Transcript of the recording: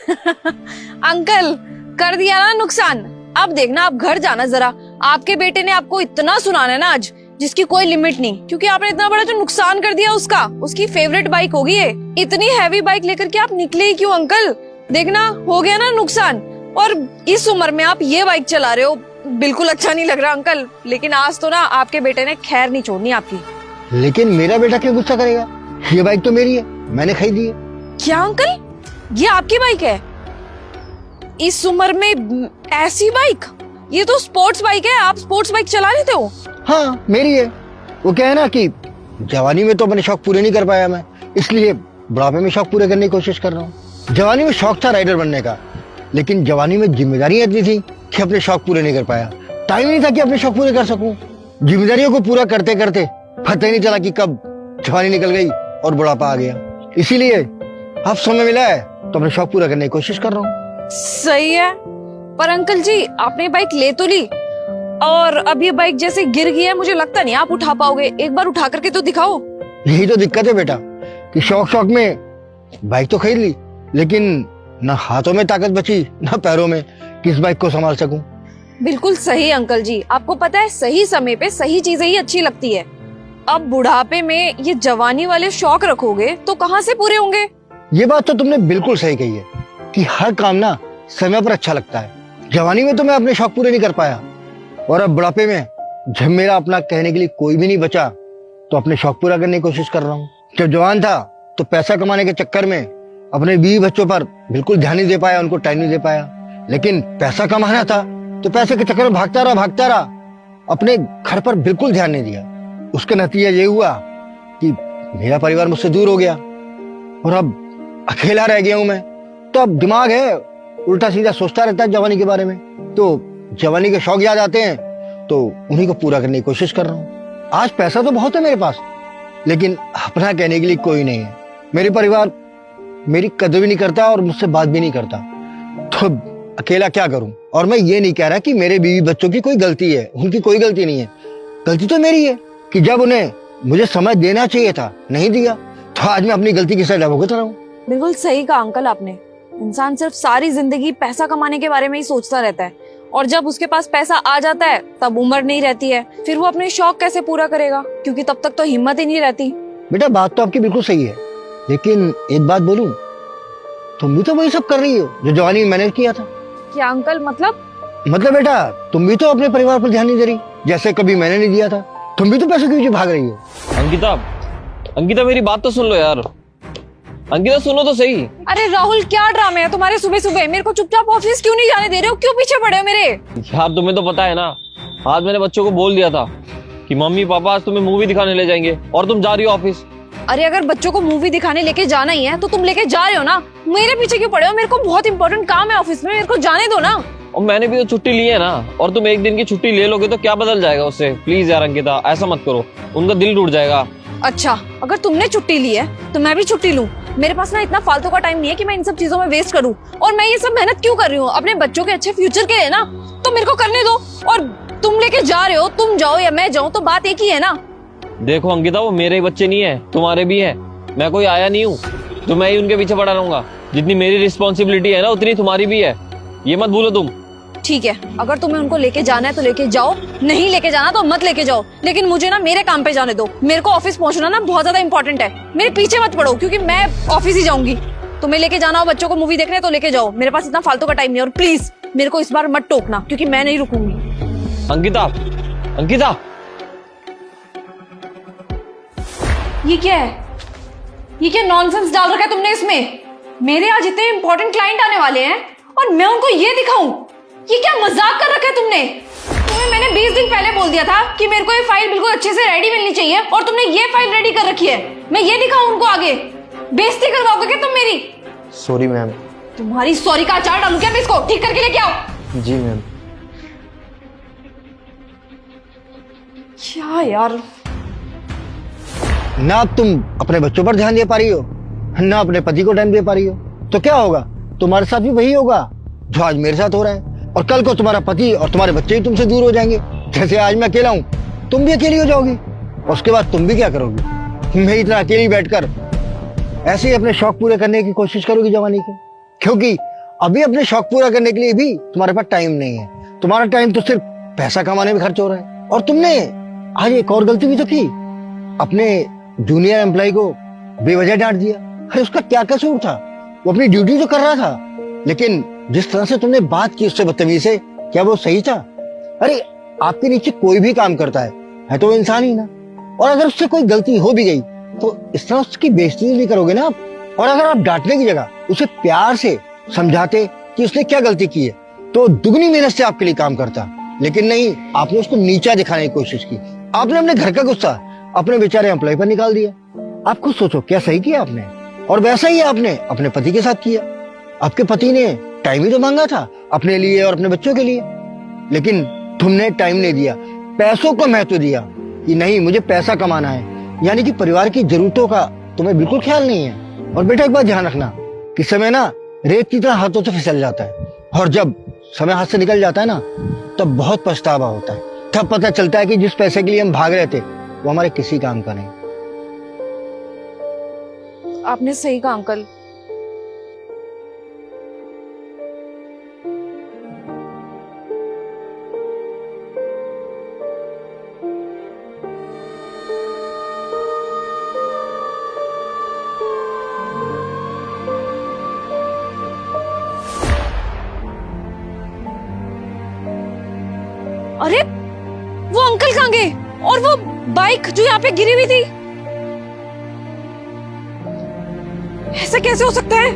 Uncle, कर दिया ना नुकसान। अब देखना, आप घर जाना जरा, आपके बेटे ने आपको इतना सुनाना है ना आज, जिसकी कोई लिमिट नहीं, क्योंकि आपने इतना बड़ा जो नुकसान कर दिया उसका। उसकी फेवरेट बाइक होगी ये। इतनी हैवी बाइक लेकर के आप निकले ही क्यों अंकल? देखना, हो गया ना नुकसान। और इस उम्र में आप ये बाइक चला रहे हो, बिल्कुल अच्छा नहीं लग रहा अंकल। लेकिन आज तो ना आपके बेटे ने खैर नहीं छोड़नी आपकी। लेकिन मेरा बेटा क्यों गुस्सा करेगा? ये बाइक तो मेरी है, मैंने खरीदी है। क्या अंकल, ये आपकी बाइक है? इस उम्र में ऐसी बाइक? ये तो स्पोर्ट्स बाइक है, आप स्पोर्ट्स बाइक चला लेते हो? हाँ, मेरी है। वो क्या है ना कि जवानी में तो अपने शौक पूरे नहीं कर पाया मैं, इसलिए बुढ़ापे में शौक पूरे करने की कोशिश कर रहा हूँ। जवानी में शौक था राइडर बनने का, लेकिन जवानी में जिम्मेदारियां इतनी थी कि अपने शौक पूरे नहीं कर पाया। टाइम नहीं था कि अपने शौक पूरे कर सकूं। जिम्मेदारियों को पूरा करते करते पता ही नहीं चला कि कब जवानी निकल गई और बुढ़ापा आ गया। इसीलिए अब समय मिला है तो अपने शौक पूरा करने की कोशिश कर रहा हूँ। सही है, पर अंकल जी आपने बाइक ले तो ली, और अब ये बाइक जैसे गिर गई है, मुझे लगता नहीं आप उठा पाओगे। एक बार उठा करके तो दिखाओ। यही तो दिक्कत है बेटा, कि शौक में बाइक तो खरीद ली, लेकिन ना हाथों में ताकत बची ना पैरों में, किस बाइक को संभाल सकूं। बिल्कुल सही अंकल जी, आपको पता है सही समय पे सही चीजें ही अच्छी लगती है। अब बुढ़ापे में ये जवानी वाले शौक रखोगे तो कहाँ से पूरे होंगे? ये बात तो तुमने बिल्कुल सही कही है कि हर काम ना समय पर अच्छा लगता है। जवानी में तो मैं अपने शौक पूरे नहीं कर पाया, और अब बुढ़ापे में जब मेरा अपना कहने के लिए कोई भी नहीं बचा तो अपने शौक पूरा करने की कोशिश कर रहा हूँ। जब जवान था तो पैसा कमाने के चक्कर में अपने बीवी बच्चों पर बिल्कुल ध्यान नहीं दे पाया, उनको टाइम नहीं दे पाया। लेकिन पैसा कमाना था तो पैसे के चक्कर में भागता रहा, अपने घर पर बिल्कुल ध्यान नहीं दिया। उसका नतीजा ये हुआ कि मेरा परिवार मुझसे दूर हो गया और अब अकेला रह गया हूं मैं। तो अब दिमाग है उल्टा सीधा सोचता रहता है जवानी के बारे में। तो जवानी के शौक याद आते हैं तो उन्हीं को पूरा करने की कोशिश कर रहा हूँ। आज पैसा तो बहुत है मेरे पास, लेकिन अपना कहने के लिए कोई नहीं है। मेरे परिवार मेरी कदर भी नहीं करता और मुझसे बात भी नहीं करता, तो अकेला क्या करूं? और मैं ये नहीं कह रहा कि मेरे बीवी बच्चों की कोई गलती है, उनकी कोई गलती नहीं है। गलती तो मेरी है कि जब उन्हें मुझे समय देना चाहिए था नहीं दिया, तो आज मैं अपनी गलती की सजा भुगत रहा हूँ। बिल्कुल सही कहा अंकल आपने। इंसान सिर्फ सारी जिंदगी पैसा कमाने के बारे में ही सोचता रहता है, और जब उसके पास पैसा आ जाता है तब उम्र नहीं रहती है। फिर वो अपने शौक कैसे पूरा करेगा, क्योंकि तब तक तो हिम्मत ही नहीं रहती। बेटा बात तो आपकी बिल्कुल सही है, लेकिन एक बात बोलूं, तुम भी तो वही सब कर रही हो जो जवानी में मैंने किया था। क्या अंकल, मतलब? मतलब बेटा तुम भी तो अपने परिवार पर ध्यान नहीं दे रही, जैसे कभी मैंने नहीं दिया था। तुम भी तो पैसे के पीछे भाग रही हो। अंकिता मेरी बात तो सुन लो यार। अंकिता सुनो तो सही। अरे राहुल, क्या ड्रामे है तुम्हारे सुबह सुबह? मेरे को चुपचाप ऑफिस क्यों नहीं जाने दे रहे हो? क्यों पीछे पड़े हो मेरे? यार तुम्हें तो पता है ना, आज मैंने बच्चों को बोल दिया था कि मम्मी पापा आज तुम्हें मूवी दिखाने ले जाएंगे, और तुम जा रही हो ऑफिस। अरे अगर बच्चों को मूवी दिखाने लेके जाना ही है तो तुम लेके जा रहे हो ना, मेरे पीछे क्यों पड़े हो? मेरे को बहुत इंपॉर्टेंट काम है ऑफिस में, मेरे को जाने दो ना। और मैंने भी तो छुट्टी ली है ना, और तुम एक दिन की छुट्टी ले लोगे तो क्या बदल जाएगा उससे? प्लीज यार अंकिता, ऐसा मत करो, उनका दिल टूट जाएगा। अच्छा, अगर तुमने छुट्टी ली है तो मैं भी छुट्टी लूं। मेरे पास ना इतना फालतू का टाइम नहीं है कि मैं इन सब चीजों में वेस्ट करूं। और मैं ये सब मेहनत क्यों कर रही हूँ? अपने बच्चों के अच्छे फ्यूचर के लिए ना, तो मेरे को करने दो। और तुम लेके जा रहे हो, तुम जाओ या मैं जाऊं, तो बात एक ही है ना। देखो अंकिता, वो मेरे बच्चे नहीं है, तुम्हारे भी है। मैं कोई आया नहीं हूँ तो मैं ही उनके पीछे पड़ा रहूंगा। जितनी मेरी रिस्पॉन्सिबिलिटी है ना, उतनी तुम्हारी भी है, ये मत भूलो तुम। ठीक है, अगर तुम्हें उनको लेके जाना है तो लेके जाओ, नहीं लेके जाना तो मत लेके जाओ। लेकिन मुझे ना मेरे काम पे जाने दो। मेरे को ऑफिस पहुंचना ना बहुत ज्यादा इंपॉर्टेंट है। मेरे पीछे मत पड़ो, क्योंकि मैं ऑफिस ही जाऊंगी। तुम्हें लेके जाना हो बच्चों को मूवी देखने तो लेके जाओ, मेरे पास इतना फालतू का टाइम नहीं। और प्लीज मेरे को इस बार मत टोकना, क्योंकि मैं नहीं रुकूंगी। अंकिता ये क्या है? ये क्या नॉनसेंस डाल रखा है तुमने इसमें? मेरे आज इतने इंपॉर्टेंट क्लाइंट आने वाले हैं और मैं उनको ये दिखाऊं? ये क्या मजाक कर रखा है तुमने? तुम्हें मैंने 20 दिन पहले बोल दिया था कि मेरे को ये फाइल बिल्कुल अच्छे से रेडी मिलनी चाहिए, और तुमने ये फाइल रेडी कर रखी है। मैं ये दिखाऊं उनको आगे? बेइज्जती करवाओगे क्या तुम मेरी? Sorry ma'am. तुम्हारी सॉरी का अचार डालूं क्या मैं? इसको ठीक करके लेके आओ। जी मैम। क्या यार, ना अब तुम अपने बच्चों पर ध्यान दे पा रही हो, ना अपने पति को टाइम दे पा रही हो, तो क्या होगा? तुम्हारे साथ भी वही होगा जो आज मेरे साथ हो रहा है, और कल को तुम्हारा पति और तुम्हारे बच्चे ही तुमसे दूर हो जाएंगे। जैसे आज मैं अकेला हूँ, तुम भी अकेली हो जाओगी, और उसके बाद तुम भी क्या करोगी? मेरी इतना अकेली बैठकर ऐसे ही अपने शौक पूरे करने की कोशिश करोगी जवानी के, क्योंकि अभी अपने शौक पूरा करने के लिए भी तुम्हारे पास टाइम नहीं है। तुम्हारा टाइम तो सिर्फ पैसा कमाने में खर्च हो रहा है। और तुमने आज एक और गलती भी तो की, अपने जूनियर एम्प्लॉय को बेवजह डांट दिया। अरे उसका क्या कसूर था? वो अपनी ड्यूटी तो कर रहा था, लेकिन जिस तरह से तुमने बात की उससे बदतमीजी से, क्या वो सही था? अरे आपके नीचे कोई भी काम करता है तो वो इंसान ही ना। और अगर उससे कोई गलती हो भी गई तो इस तरह उसकी बेइज्जती नहीं करोगे ना आप। और अगर आप डांटने की जगह उसे प्यार से समझाते कि उसने क्या गलती की है, तो दुगनी मेहनत से आपके लिए काम करता। लेकिन नहीं, आपने उसको नीचा दिखाने की कोशिश की। आपने अपने घर का गुस्सा अपने बेचारे एम्प्लॉय पर निकाल दिया। आप खुद सोचो, क्या सही किया आपने? और वैसा ही आपने अपने पति के साथ किया। आपके पति ने टाइम ही तो मांगा था अपने लिए और अपने बच्चों के लिए, लेकिन तुमने टाइम नहीं दिया, पैसों को महत्व दिया कि नहीं मुझे पैसा कमाना है। यानी कि परिवार की जरूरतों का तुम्हें बिल्कुल ख्याल नहीं है। और बेटा एक बात ध्यान रखना कि समय ना रेत की तरह हाथों से फिसल जाता है, और जब समय हाथ से निकल जाता है ना तब बहुत पछतावा होता है। तब पता चलता है कि जिस पैसे के लिए हम भाग रहे थे वो हमारे किसी काम का नहीं। आपने सही कहा अंकल। अरे वो अंकल कहाँ गए? और वो बाइक जो यहाँ पे गिरी हुई थी, ऐसा कैसे हो सकता है?